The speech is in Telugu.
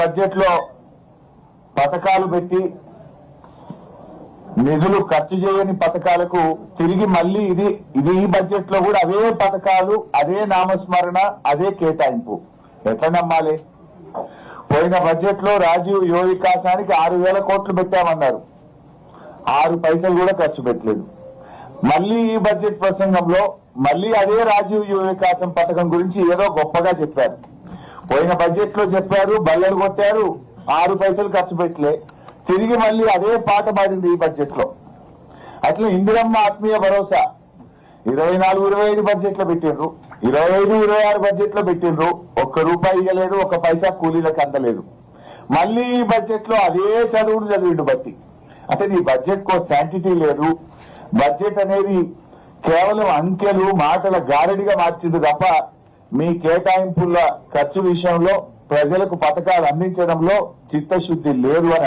బడ్జెట్ లో పథకాలు పెట్టి నిధులు ఖర్చు చేయని పథకాలకు తిరిగి మళ్ళీ ఇది ఈ బడ్జెట్ లో కూడా అవే పథకాలు, అదే నామస్మరణ, అదే కేటాయింపు. ఎట్లా నమ్మాలి? పోయిన బడ్జెట్ లో రాజీవ్ యువ వికాసానికి 6,000 కోట్లు పెట్టామన్నారు, 6 పైసలు కూడా ఖర్చు పెట్టలేదు. మళ్ళీ ఈ బడ్జెట్ ప్రసంగంలో మళ్ళీ అదే రాజీవ్ యువ వికాసం పథకం గురించి ఏదో గొప్పగా చెప్పారు. పోయిన బడ్జెట్ లో చెప్పారు, బల్లెలు కొట్టారు, 6 పైసలు ఖర్చు పెట్టలే. తిరిగి మళ్ళీ అదే పాట పాడింది ఈ బడ్జెట్ లో. అట్లా ఇందిరమ్మ ఆత్మీయ భరోసా 24-25 బడ్జెట్ లో పెట్టిండ్రు, 25-26 బడ్జెట్ లో పెట్టిండ్రు, ₹1 ఇవ్వలేదు, 1 పైసా కూలీలకు అందలేదు. మళ్ళీ ఈ బడ్జెట్ లో అదే చదువుడు చదివిండు బట్టి. అంటే నీ బడ్జెట్ కో శాంటిటీ లేదు. బడ్జెట్ అనేది కేవలం అంకెలు మాటల గారడిగా మార్చింది తప్ప మీ కేటాయింపుల ఖర్చు విషయంలో ప్రజలకు పథకాలు అందించడంలో చిత్తశుద్ధి లేదు అని